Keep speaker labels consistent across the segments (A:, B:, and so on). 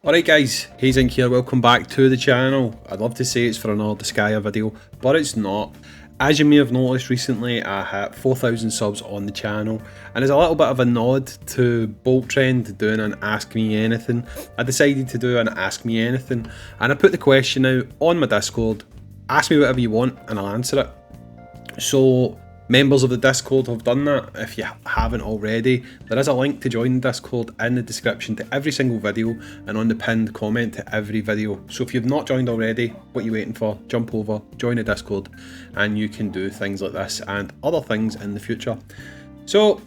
A: Alright guys, HAYZINK here, welcome back to the channel. I'd love to say it's for another Disgaea video, but it's not. As you may have noticed recently, I hit 4,000 subs on the channel, and as a little bit of a nod to boltrend doing an Ask Me Anything, I decided to do an Ask Me Anything, and I put the question out on my Discord. Ask me whatever you want and I'll answer it. So members of the Discord have done that. If you haven't already, there is a link to join the Discord in the description to every single video and on the pinned comment to every video. So if you've not joined already, what are you waiting for? Jump over, join the Discord, and you can do things like this and other things in the future. So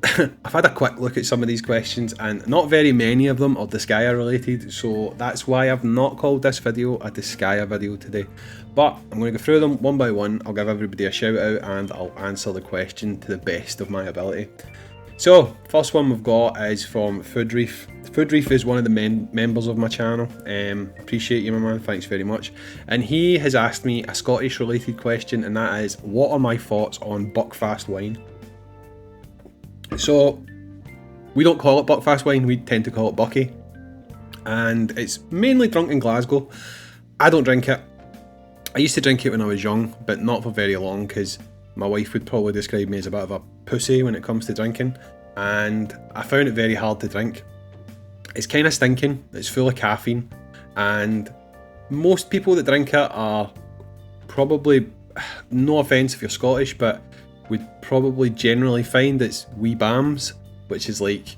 A: I've had a quick look at some of these questions and not very many of them are Disgaea related, so that's why I've not called this video a Disgaea video today. But I'm going to go through them one by one. I'll give everybody a shout out and I'll answer the question to the best of my ability. So first one we've got is from Foodreef. Foodreef is one of the members of my channel. Appreciate you, my man, thanks very much. And he has asked me a Scottish related question, and that is, what are my thoughts on Buckfast wine? So we don't call it Buckfast wine, we tend to call it Bucky, and it's mainly drunk in Glasgow. I don't drink it. I used to drink it when I was young, but not for very long, because my wife would probably describe me as a bit of a pussy when it comes to drinking, and I found it very hard to drink. It's kind of stinking, it's full of caffeine, and most people that drink it are probably, no offence if you're Scottish, but would probably generally find it's wee bams, which is like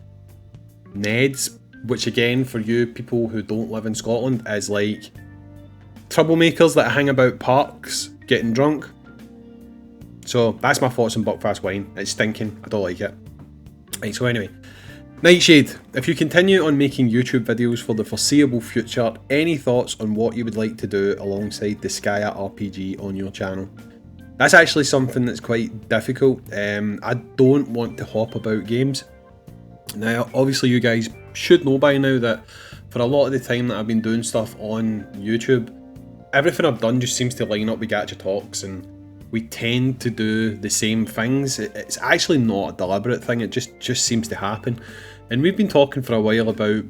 A: Neds, which again, for you people who don't live in Scotland, is like troublemakers that hang about parks getting drunk. So that's my thoughts on Buckfast wine. It's stinking, I don't like it. Right, so anyway, Nightshade, if you continue on making YouTube videos for the foreseeable future, any thoughts on what you would like to do alongside Disgaea RPG on your channel? That's actually something that's quite difficult. I don't want to hop about games. Now, obviously you guys should know by now that for a lot of the time that I've been doing stuff on YouTube, everything I've done just seems to line up with Gacha Talks, and we tend to do the same things. It's actually not a deliberate thing, it just seems to happen. And we've been talking for a while about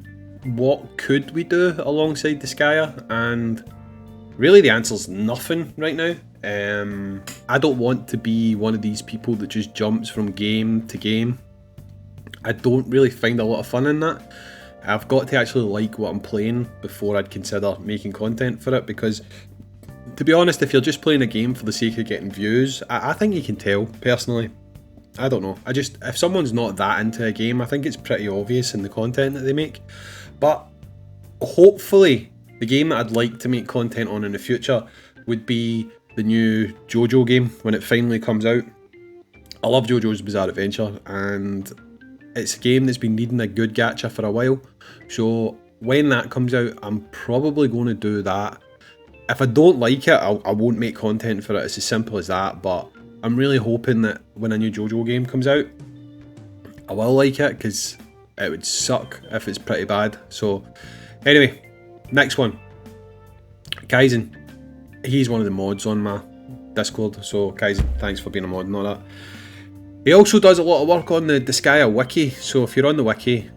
A: what could we do alongside Disgaea, and really the answer's nothing right now. I don't want to be one of these people that just jumps from game to game. I don't really find a lot of fun in that. I've got to actually like what I'm playing before I'd consider making content for it, because to be honest, if you're just playing a game for the sake of getting views, I think you can tell, personally. I don't know, if someone's not that into a game, I think it's pretty obvious in the content that they make. But hopefully the game that I'd like to make content on in the future would be the new JoJo game when it finally comes out. I love JoJo's Bizarre Adventure, and it's a game that's been needing a good gacha for a while. So when that comes out, I'm probably going to do that. If I don't like it, I won't make content for it. It's as simple as that. But I'm really hoping that when a new JoJo game comes out, I will like it, because it would suck if it's pretty bad. So anyway, next one. Kaizen. He's one of the mods on my Discord, so Kaizen, thanks for being a mod and all that. He also does a lot of work on the Disgaea wiki, so if you're on the wiki,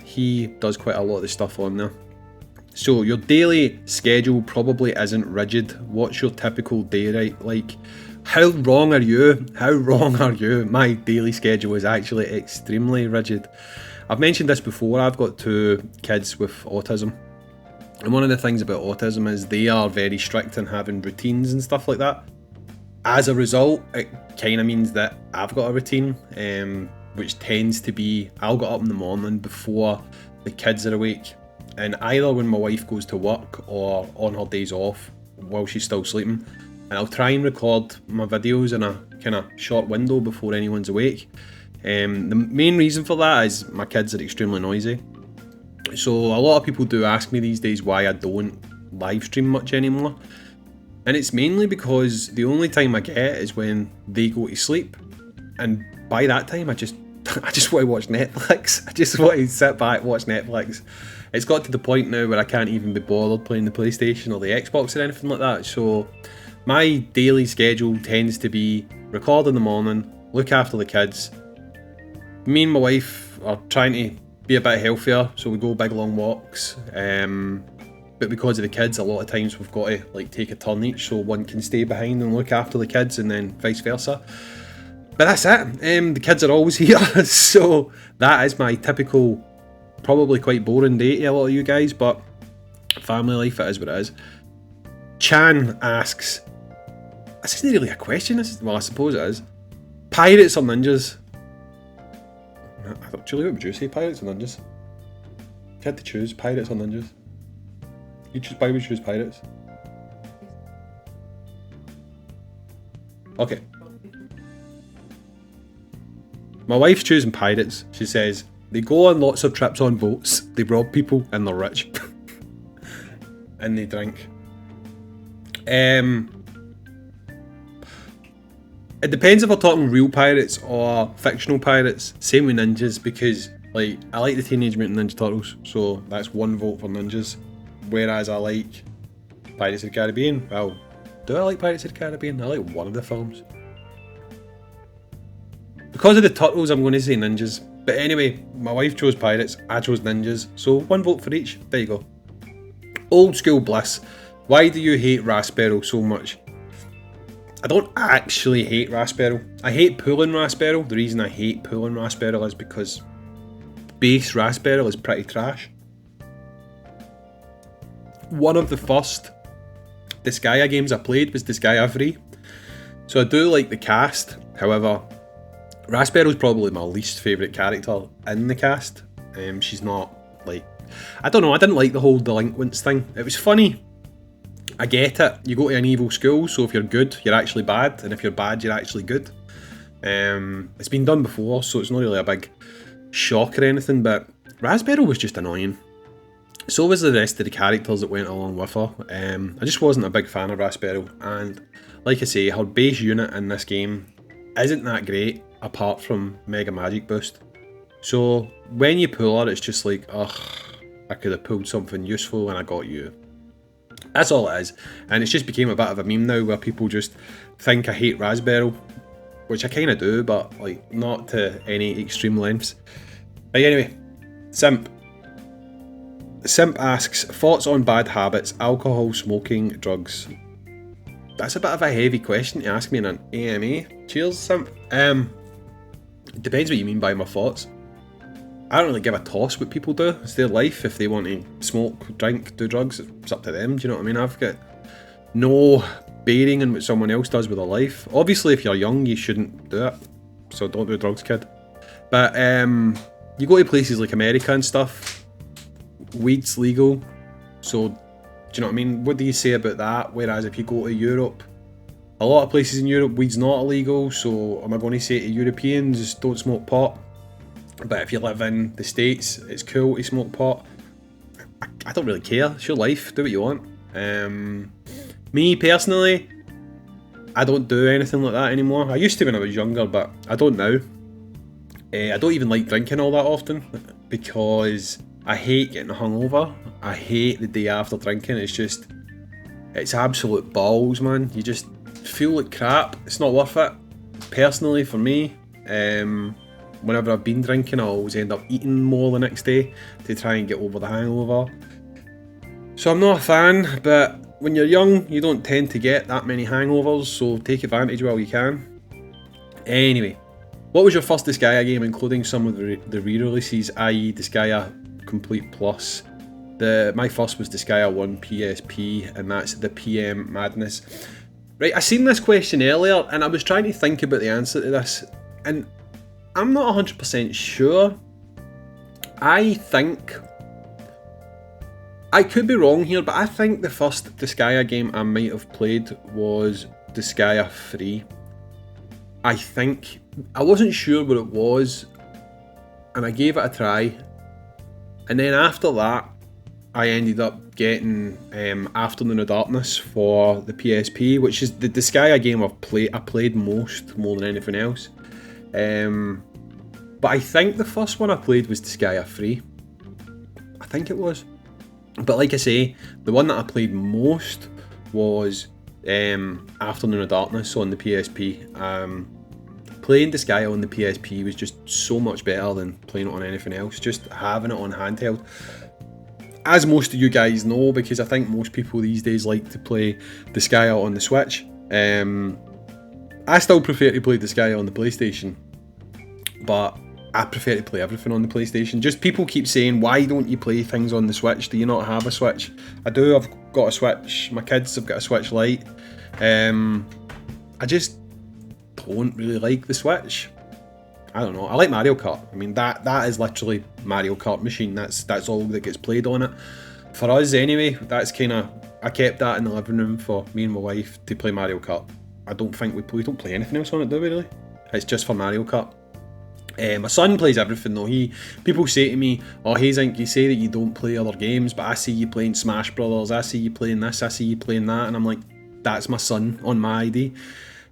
A: he does quite a lot of the stuff on there. So your daily schedule probably isn't rigid. What's your typical day like? How wrong are you? How wrong are you? My daily schedule is actually extremely rigid. I've mentioned this before, I've got 2 kids with autism. And one of the things about autism is they are very strict in having routines and stuff like that. As a result, it kind of means that I've got a routine, which tends to be, I'll get up in the morning before the kids are awake, and either when my wife goes to work or on her days off while she's still sleeping, and I'll try and record my videos in a kind of short window before anyone's awake. The main reason for that is my kids are extremely noisy. So a lot of people do ask me these days why I don't live stream much anymore, and it's mainly because the only time I get is when they go to sleep, and by that time I just want to watch Netflix. I just want to sit back, watch Netflix. It's got to the point now where I can't even be bothered playing the PlayStation or the Xbox or anything like that. So my daily schedule tends to be record in the morning, look after the kids. Me and my wife are trying to be a bit healthier, so we go big long walks. But because of the kids, a lot of times we've got to like take a turn each, so one can stay behind and look after the kids, and then vice versa. But that's it. The kids are always here, so that is my typical, probably quite boring day to a lot of you guys, but family life, it is what it is. Chan asks, this isn't really a question, well, I suppose it is. Pirates or ninjas? Julie, what would you say, pirates or ninjas? If you had to choose, pirates or ninjas? Why would you choose pirates? Okay. My wife's choosing pirates. She says, they go on lots of trips on boats, they rob people, and they're rich. And they drink. It depends if we're talking real pirates or fictional pirates. Same with ninjas, because like I like the Teenage Mutant Ninja Turtles, so that's 1 vote for ninjas. Whereas I like Pirates of the Caribbean. Well, do I like Pirates of the Caribbean? I like one of the films. Because of the turtles, I'm going to say ninjas. But anyway, my wife chose pirates, I chose ninjas, so 1 vote for each. There you go. Old School Bliss. Why do you hate Rasperl so much? I don't actually hate Rasperl. I hate pulling Rasperl. The reason I hate pulling Rasperl is because base Rasperl is pretty trash. One of the first Disgaea games I played was Disgaea 3. So I do like the cast, however, Rasperl's probably my least favourite character in the cast. She's not, like, I don't know, I didn't like the whole delinquents thing. It was funny, I get it, you go to an evil school, so if you're good, you're actually bad, and if you're bad, you're actually good. It's been done before, so it's not really a big shock or anything, but Rasperl was just annoying. So was the rest of the characters that went along with her. I just wasn't a big fan of Rasperl, and like I say, her base unit in this game isn't that great, apart from Mega Magic Boost. So when you pull her, it's just like, ugh, I could have pulled something useful and I got you. That's all it is, and it's just became a bit of a meme now where people just think I hate Rasperl, which I kind of do, but like not to any extreme lengths. But anyway, Simp. Simp asks, thoughts on bad habits, alcohol, smoking, drugs. That's a bit of a heavy question to ask me in an AMA. Cheers, Simp. It depends what you mean by my thoughts. I don't really give a toss what people do. It's their life. If they want to smoke, drink, do drugs, it's up to them. Do you know what I mean? I've got no bearing on what someone else does with their life. Obviously, if you're young, you shouldn't do it. So don't do drugs, kid. But you go to places like America and stuff, weed's legal, so do you know what I mean? What do you say about that? Whereas if you go to Europe, a lot of places in Europe, weed's not illegal, so am I going to say to Europeans, don't smoke pot? But if you live in the States, it's cool to smoke pot. I don't really care, it's your life, do what you want. Me personally, I don't do anything like that anymore. I used to when I was younger, but I don't now. I don't even like drinking all that often, because I hate getting hungover. I hate the day after drinking. It's absolute balls, man. You just feel like crap. It's not worth it. Personally, for me, whenever I've been drinking, I always end up eating more the next day to try and get over the hangover. So I'm not a fan, but when you're young, you don't tend to get that many hangovers, so take advantage while you can. Anyway, what was your first Disgaea game, including some of the re-releases, i.e. Disgaea Complete Plus? My first was Disgaea 1 PSP, and that's the PM Madness. Right, I seen this question earlier, and I was trying to think about the answer to this, and I'm not 100% sure. I think, I could be wrong here, but I think the first Disgaea game I might have played was Disgaea 3. I think, I wasn't sure what it was, and I gave it a try. And then after that, I ended up getting Afternoon of Darkness for the PSP, which is the Disgaea game I played more than anything else. But I think the first one I played was Disgaea 3. I think it was. But like I say, the one that I played most was Afternoon of Darkness on the PSP. playing Disgaea on the PSP was just so much better than playing it on anything else. Just having it on handheld. As most of you guys know, because I think most people these days like to play Disgaea on the Switch. I still prefer to play Disgaea on the PlayStation, but I prefer to play everything on the PlayStation. Just people keep saying, why don't you play things on the Switch? Do you not have a Switch? I do, I've got a Switch. My kids have got a Switch Lite. I just don't really like the Switch. I don't know. I like Mario Kart. I mean, that is literally Mario Kart machine. That's all that gets played on it. For us anyway, that's kind of, I kept that in the living room for me and my wife to play Mario Kart. I don't think we don't play anything else on it, do we really? It's just for Mario Kart. My son plays everything though. People say to me, oh Hayzink, you say that you don't play other games, but I see you playing Smash Brothers, I see you playing this, I see you playing that, and I'm like, that's my son on my ID.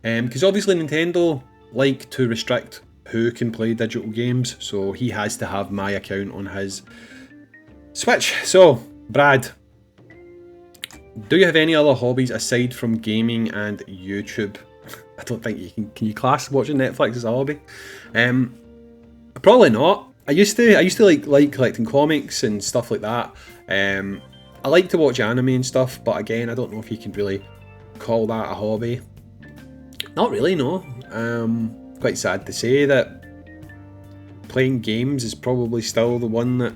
A: Because obviously Nintendo like to restrict who can play digital games, so he has to have my account on his Switch. So, Brad, do you have any other hobbies aside from gaming and YouTube? I don't think you can you class watching Netflix as a hobby? Probably not. I used to like collecting comics and stuff like that. I like to watch anime and stuff, but again, I don't know if you can really call that a hobby. Not really, no. Quite sad to say that playing games is probably still the one that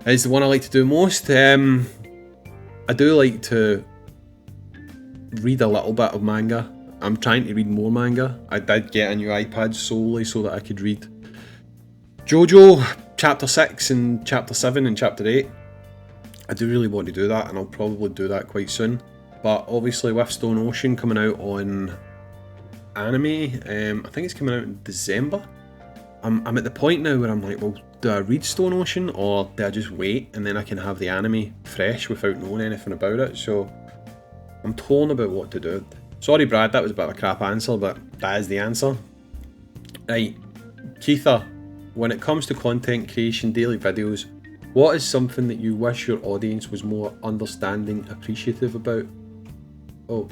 A: is the one I like to do most. I do like to read a little bit of manga. I'm trying to read more manga. I did get a new iPad solely so that I could read JoJo Chapter 6 and Chapter 7 and Chapter 8. I do really want to do that, and I'll probably do that quite soon. But obviously with Stone Ocean coming out on anime, I think it's coming out in December. I'm at the point now where I'm like, well, do I read Stone Ocean or do I just wait and then I can have the anime fresh without knowing anything about it? So I'm torn about what to do. Sorry Brad, that was a bit of a crap answer, but that is the answer. Right, Keitha, when it comes to content creation, daily videos, what is something that you wish your audience was more understanding, appreciative about? Oh.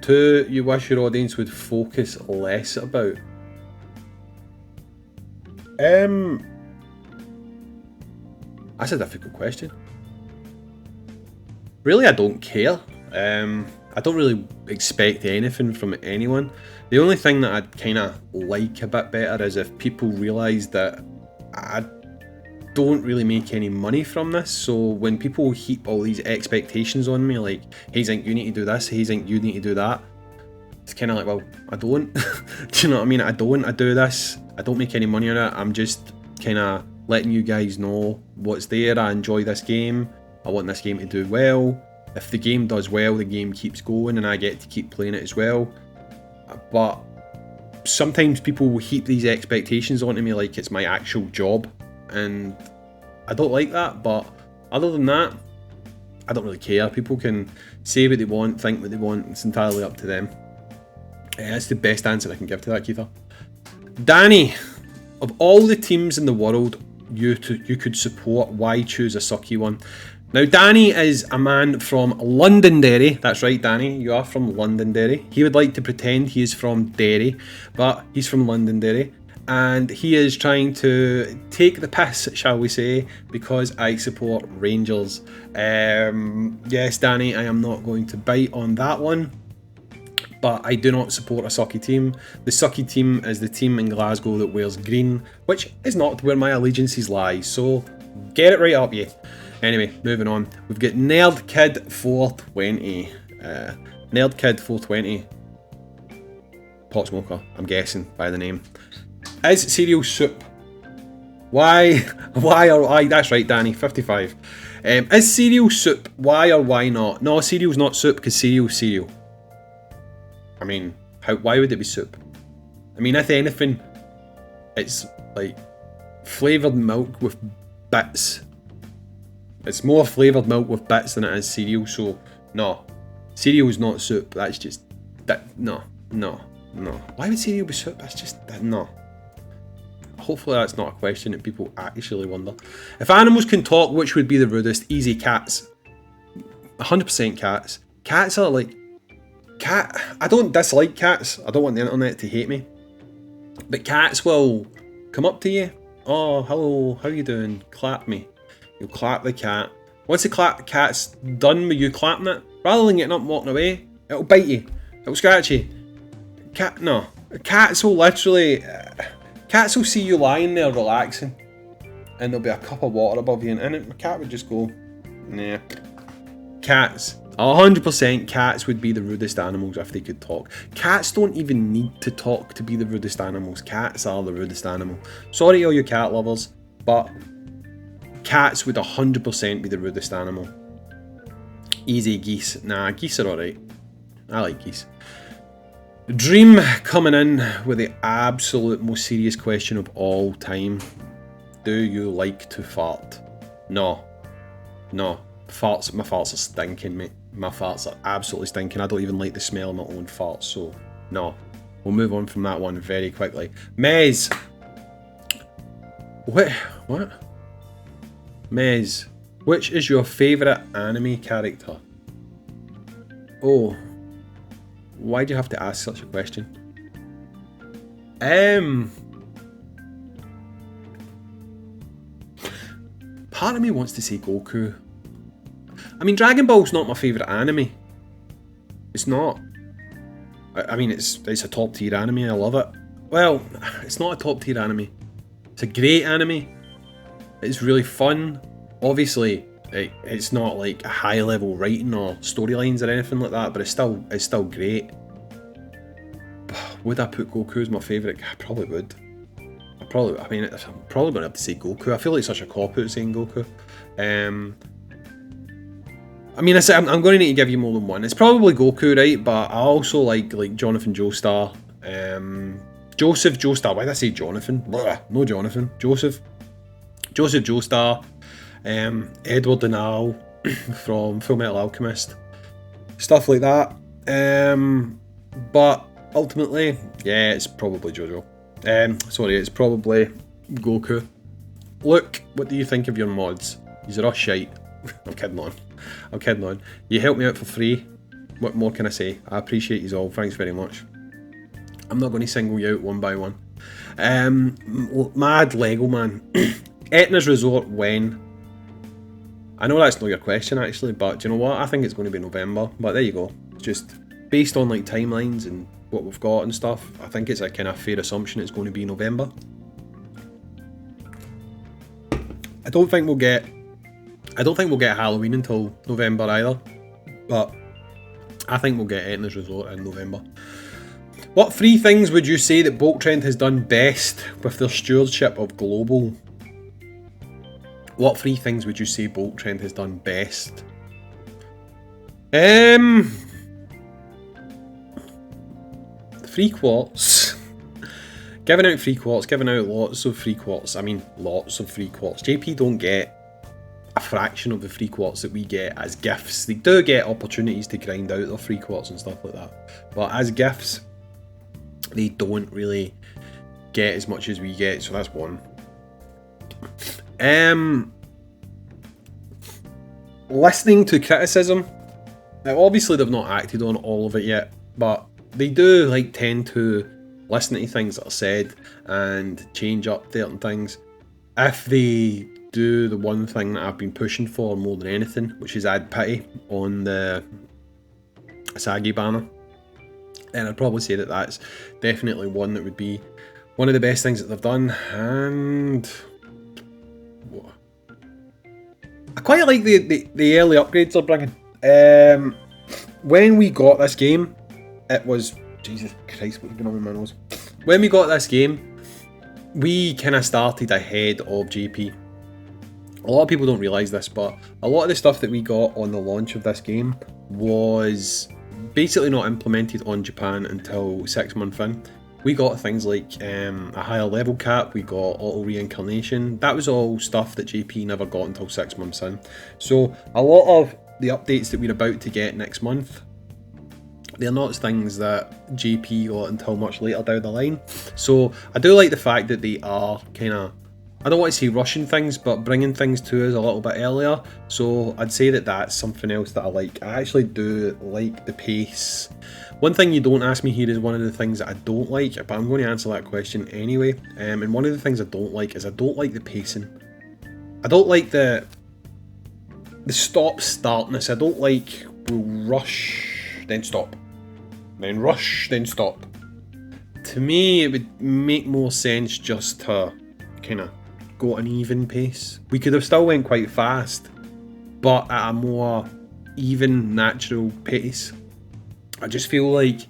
A: 2, you wish your audience would focus less about. That's a difficult question. Really, I don't care. I don't really expect anything from anyone. The only thing that I'd kind of like a bit better is if people realise that I don't really make any money from this. So when people heap all these expectations on me, like, Hayzink, you need to do this, Hayzink, you need to do that, it's kind of like, well, I don't. Do you know what I mean? I do this, I don't make any money on it, I'm just kind of letting you guys know what's there. I enjoy this game, I want this game to do well. If the game does well, the game keeps going and I get to keep playing it as well. But sometimes people will heap these expectations onto me like it's my actual job, and I don't like that. But other than that, I don't really care. People can say what they want, think what they want, it's entirely up to them. That's the best answer I can give to that, Keitha. Danny, of all the teams in the world you could support, why choose a sucky one? Now, Danny is a man from Londonderry. That's right, Danny, you are from Londonderry. He would like to pretend he is from Derry, but he's from Londonderry. And he is trying to take the piss, shall we say, because I support Rangers. Yes, Danny, I am not going to bite on that one. But I do not support a sucky team. The sucky team is the team in Glasgow that wears green, which is not where my allegiances lie. So get it right up, you. Anyway, moving on. We've got Nerd Kid 420. Nerd Kid 420. Pot smoker, I'm guessing by the name. Is cereal soup? Why or why? That's right, Danny. 55. Is cereal soup? Why or why not? No, cereal's not soup because cereal's cereal. I mean, why would it be soup? I mean, if anything, it's like flavoured milk with bits. It's more flavoured milk with bits than it is cereal, so no. Cereal's not soup, that's just, no. Why would cereal be soup? That's just, no. Hopefully that's not a question that people actually wonder. If animals can talk, which would be the rudest? Easy, cats. 100% cats. Cats are like, I don't dislike cats. I don't want the internet to hate me. But cats will come up to you. Oh, hello, how you doing? Clap me. You'll clap the cat. Once the cat's done with you clapping it, rather than getting up and walking away, it'll bite you. It'll scratch you. No. Cats will literally... cats will see you lying there relaxing, and there'll be a cup of water above you, and the cat would just go, nah. Cats. 100% cats would be the rudest animals if they could talk. Cats don't even need to talk to be the rudest animals. Cats are the rudest animal. Sorry all you cat lovers, but cats would 100% be the rudest animal. Easy geese. Nah, geese are alright. I like geese. Dream coming in with the absolute most serious question of all time. Do you like to fart? No. No. Farts, my farts are stinking, mate. My farts are absolutely stinking. I don't even like the smell of my own farts, so no. We'll move on from that one very quickly. Mez! What? Mez, which is your favourite anime character? Oh. Why do you have to ask such a question? Part of me wants to say Goku. I mean, Dragon Ball's not my favourite anime. It's not. I mean, it's a top tier anime, I love it. Well, it's not a top tier anime. It's a great anime. It's really fun. Obviously, it's not like high level writing or storylines or anything like that, but it's still great. Would I put Goku as my favourite? I probably would. I'm probably going to have to say Goku. I feel like such a cop-out saying Goku. I mean, I'm going to need to give you more than one. It's probably Goku, right? But I also like Jonathan Joestar. Joseph Joestar. Why did I say Jonathan? Blah, no Jonathan. Joseph Joestar. Edward Denal from Full Metal Alchemist. Stuff like that. But ultimately, yeah, it's probably JoJo. It's probably Goku. Look, what do you think of your mods? These are all shite. I'm kidding on. You helped me out for free. What more can I say? I appreciate you all. Thanks very much. I'm not going to single you out one by one. Mad Lego man. Etna's Resort when? I know that's not your question actually, but do you know what? I think it's going to be November. But there you go. Just based on like timelines and what we've got and stuff, I think it's a kind of fair assumption it's going to be November. I don't think we'll get Halloween until November either, but I think we'll get Etna's Resort in November. What 3 things would you say that boltrend has done best with their stewardship of global? What 3 things would you say boltrend has done best? Free quartz. Giving out free quartz, giving out lots of free quartz. I mean, lots of free quartz. JP don't get a fraction of the free quartz that we get as gifts. They do get opportunities to grind out their free quartz and stuff like that, but as gifts, they don't really get as much as we get, so that's one. Listening to criticism. Now, obviously they've not acted on all of it yet, but they do like tend to listen to things that are said and change up certain things. If they do the one thing that I've been pushing for more than anything, which is add pity on the Asagi banner, and I'd probably say that that's definitely one that would be one of the best things that they've done. And I quite like the early upgrades they're bringing. When we got this game, it was, Jesus Christ, what's going on with my nose? When we got this game, we kind of started ahead of JP. A lot of people don't realise this, but a lot of the stuff that we got on the launch of this game was basically not implemented on Japan until 6 months in. We got things like a higher level cap, we got auto reincarnation. That was all stuff that JP never got until 6 months in. So a lot of the updates that we're about to get next month, they're not things that JP got until much later down the line. So I do like the fact that they are kind of I don't want to say rushing things, but bringing things to us a little bit earlier. So I'd say that that's something else that I like. I actually do like the pace. One thing you don't ask me here is one of the things that I don't like, but I'm going to answer that question anyway. And one of the things I don't like is I don't like the pacing. I don't like the stop-startness. I don't like we'll rush, then stop. Then rush, then stop. To me, it would make more sense just to kind of go at an even pace. We could have still went quite fast, but at a more even, natural pace. I just feel like,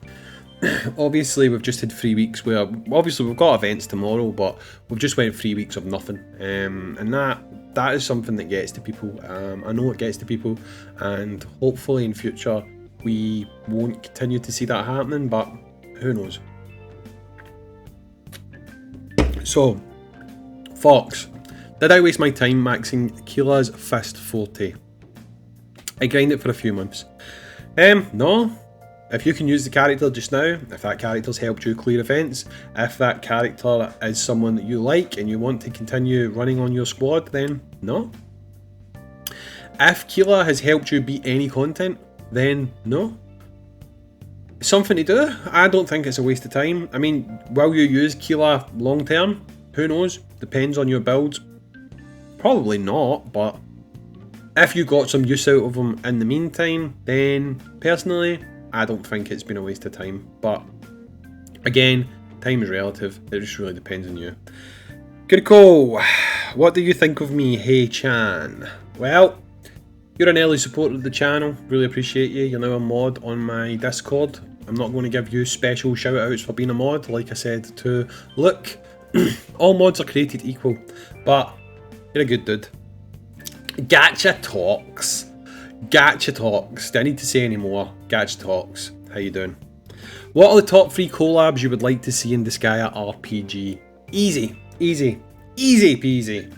A: obviously we've just had 3 weeks where, obviously we've got events tomorrow, but we've just went 3 weeks of nothing. And that is something that gets to people. I know it gets to people, and hopefully in future we won't continue to see that happening, but who knows. So, Fox, did I waste my time maxing Keela's Fist 40? I grind it for a few months. No. If you can use the character just now, if that character's helped you clear events, if that character is someone that you like and you want to continue running on your squad, then no. If Keela has helped you beat any content, then no. Something to do. I don't think it's a waste of time. I mean, will you use Keela long term? Who knows? Depends on your builds. Probably not, but if you got some use out of them in the meantime, then personally, I don't think it's been a waste of time. But again, time is relative. It just really depends on you. Good call. What do you think of me, Hey Chan? Well, you're an early supporter of the channel. Really appreciate you. You're now a mod on my Discord. I'm not going to give you special shout outs for being a mod, like I said to Luke. All mods are created equal, but you're a good dude. Gacha Talks. Gacha Talks. Do I need to say any more? Gacha Talks. How you doing? What are the top 3 collabs you would like to see in Disgaea RPG? Easy. Easy. Easy peasy.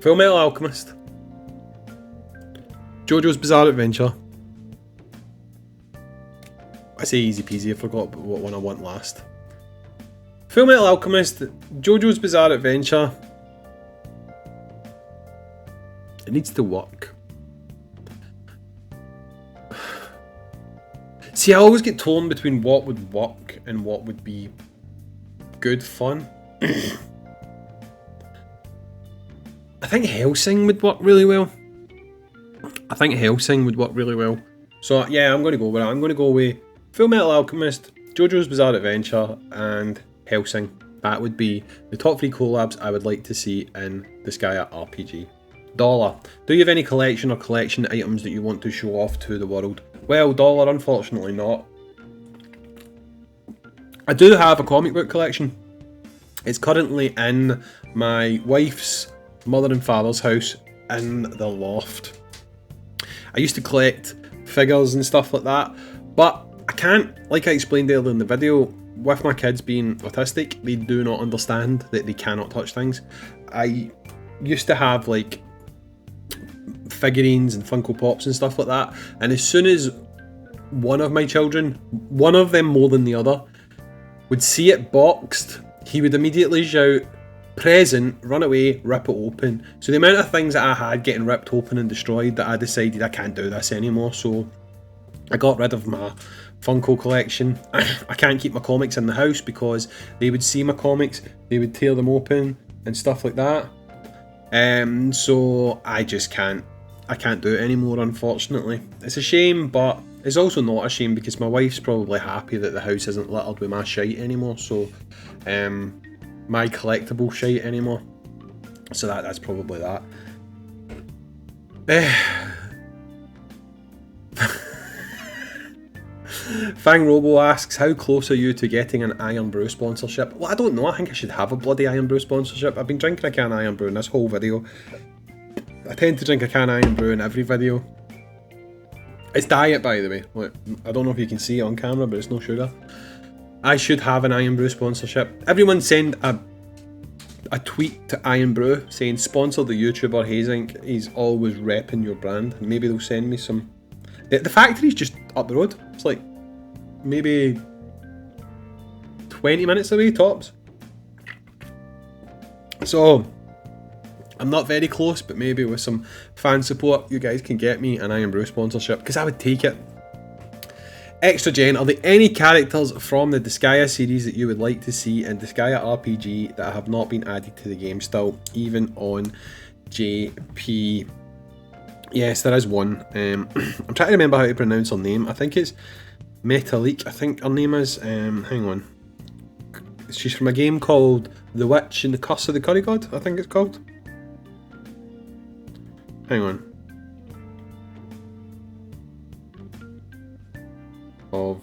A: Full Metal Alchemist. JoJo's Bizarre Adventure. I say easy peasy, I forgot what one I want last. Full Metal Alchemist, JoJo's Bizarre Adventure. It needs to work. See, I always get torn between what would work and what would be good fun. I think Helsing would work really well. So yeah, I'm going to go with it. I'm going to go with Full Metal Alchemist, JoJo's Bizarre Adventure, and Helsing. That would be the top 3 collabs I would like to see in Disgaea RPG. Dollar, do you have any collection or collection items that you want to show off to the world? Well, Dollar, unfortunately not. I do have a comic book collection. It's currently in my wife's mother and father's house in the loft. I used to collect figures and stuff like that, but I can't, like I explained earlier in the video, with my kids being autistic, they do not understand that they cannot touch things. I used to have like figurines and Funko Pops and stuff like that, and as soon as one of my children, one of them more than the other, would see it boxed, he would immediately shout, present, run away, rip it open. So the amount of things that I had getting ripped open and destroyed, that I decided I can't do this anymore, so I got rid of my Funko collection. I can't keep my comics in the house because they would see my comics, they would tear them open and stuff like that. So I just can't do it anymore, unfortunately. It's a shame, but it's also not a shame because my wife's probably happy that the house isn't littered with my shite anymore, so my collectible shite anymore. So that's probably that. Fang Robo asks, how close are you to getting an Iron Brew sponsorship? Well, I don't know. I think I should have a bloody Iron Brew sponsorship. I've been drinking a can of Iron Brew in this whole video. I tend to drink a can of Iron Brew in every video. It's diet, by the way. Look, I don't know if you can see it on camera, but it's no sugar. I should have an Iron Brew sponsorship. Everyone send a tweet to Iron Brew saying, sponsor the YouTuber Hayzink. He's always repping your brand. Maybe they'll send me some. The factory's just up the road. It's like maybe 20 minutes away, tops. So I'm not very close, but maybe with some fan support you guys can get me an Iron Brew sponsorship, because I would take it. Extra Gen, are there any characters from the Disgaea series that you would like to see in Disgaea RPG that have not been added to the game still, even on JP? Yes, there is one. I'm trying to remember how to pronounce her name. I think it's Metalik, I think her name is. Hang on. She's from a game called The Witch and the Curse of the Curry God, I think it's called. Hang on. Of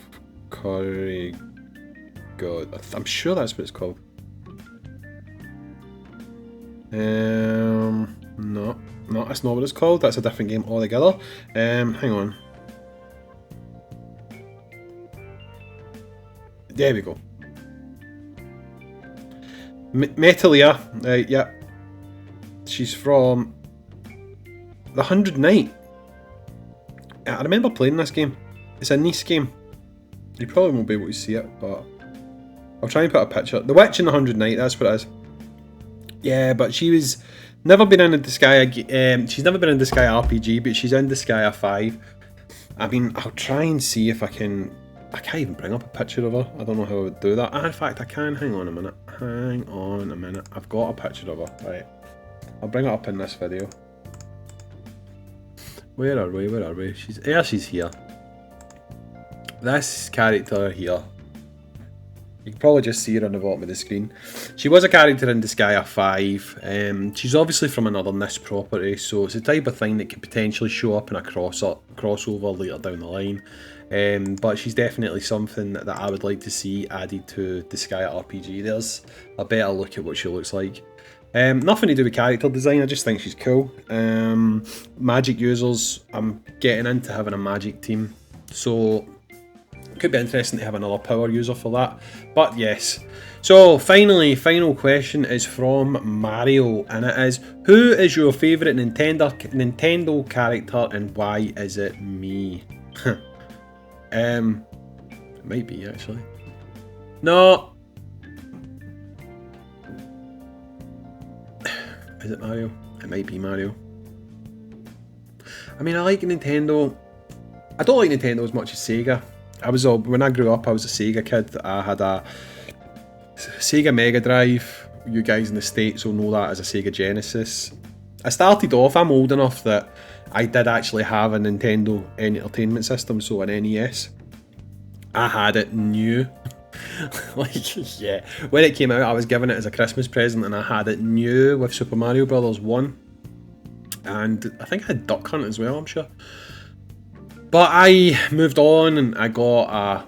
A: Curry God. I'm sure that's what it's called. No, that's not what it's called. That's a different game altogether. Hang on. There we go. Metalia, yeah. She's from The 100 Knight. I remember playing this game. It's a nice game. You probably won't be able to see it, but I'll try and put a picture. The Witch in the 100 Knight, that's what it is. Yeah, but she was never been in a Disgaea. She's never been in Disgaea RPG, but she's in Disgaea 5. I mean, I'll try and see if I can. I can't even bring up a picture of her. I don't know how I would do that. In fact, I can. Hang on a minute. Hang on a minute. I've got a picture of her. Right. I'll bring it up in this video. Where are we? Where are we? She's here. This character here. You can probably just see her on the bottom of the screen. She was a character in Disgaea 5. She's obviously from another NIS property, so it's the type of thing that could potentially show up in a crossover later down the line. But she's definitely something that I would like to see added to Disgaea RPG. There's a better look at what she looks like. Nothing to do with character design, I just think she's cool. Magic users, I'm getting into having a magic team, so could be interesting to have another power user for that. But yes. So finally, final question is from Mario, and it is, who is your favourite Nintendo character and why is it me? It might be actually. No. Is it Mario? It might be Mario. I mean, I like Nintendo. I don't like Nintendo as much as Sega. When I grew up, I was a Sega kid. I had a Sega Mega Drive. You guys in the States will know that as a Sega Genesis. I started off, I'm old enough that I did actually have a Nintendo Entertainment System, so an NES. I had it new. Like, yeah. When it came out, I was given it as a Christmas present, and I had it new with Super Mario Bros. 1. And I think I had Duck Hunt as well, I'm sure. But I moved on and I got a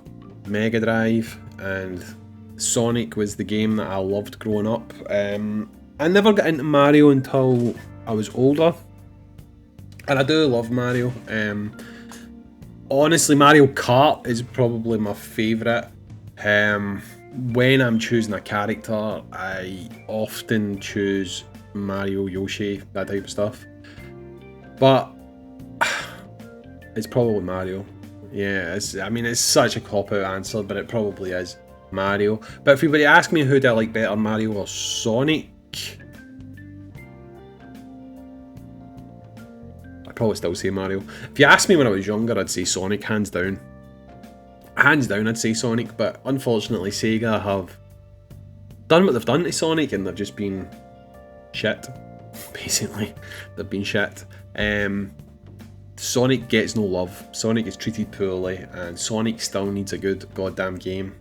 A: Mega Drive, and Sonic was the game that I loved growing up. I never got into Mario until I was older, and I do love Mario. Honestly, Mario Kart is probably my favourite. When I'm choosing a character, I often choose Mario, Yoshi, that type of stuff. But it's probably Mario. Yeah, I mean, it's such a cop-out answer, but it probably is Mario. But if you were to ask me who do I like better, Mario or Sonic, I'd probably still say Mario. If you asked me when I was younger, I'd say Sonic, hands down. Hands down, I'd say Sonic, but unfortunately Sega have done what they've done to Sonic, and they've just been shit. Basically, they've been shit. Sonic gets no love. Sonic is treated poorly, and Sonic still needs a good goddamn game.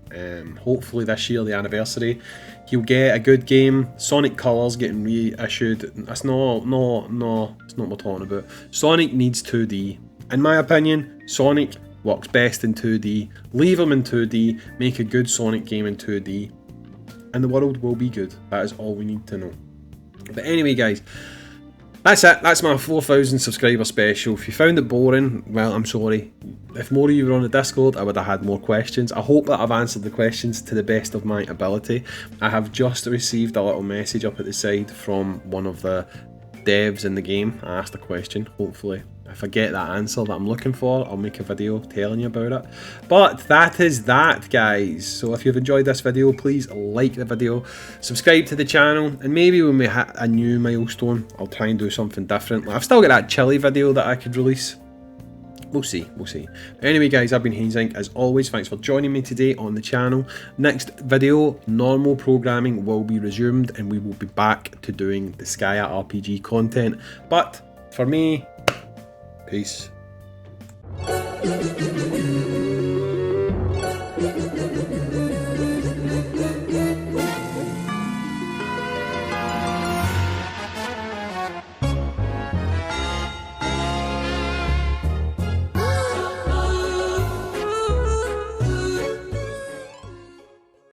A: Hopefully this year, the anniversary, he'll get a good game. Sonic Colors getting reissued. That's it's not what we're talking about. Sonic needs 2D. In my opinion, Sonic works best in 2D. Leave him in 2D, make a good Sonic game in 2D, and the world will be good. That is all we need to know. But anyway, guys, that's it. That's my 4,000 subscriber special. If you found it boring, well, I'm sorry. If more of you were on the Discord, I would have had more questions. I hope that I've answered the questions to the best of my ability. I have just received a little message up at the side from one of the devs in the game. I asked a question. Hopefully If I get that answer that I'm looking for, I'll make a video telling you about it. But that is that, guys. So if you've enjoyed this video, please like the video, subscribe to the channel, and maybe when we hit a new milestone, I'll try and do something different. I've still got that chili video that I could release. We'll see, we'll see. Anyway, guys, I've been Hayzink. As always, thanks for joining me today on the channel. Next video, normal programming will be resumed, and we will be back to doing Disgaea RPG content. But for me, peace.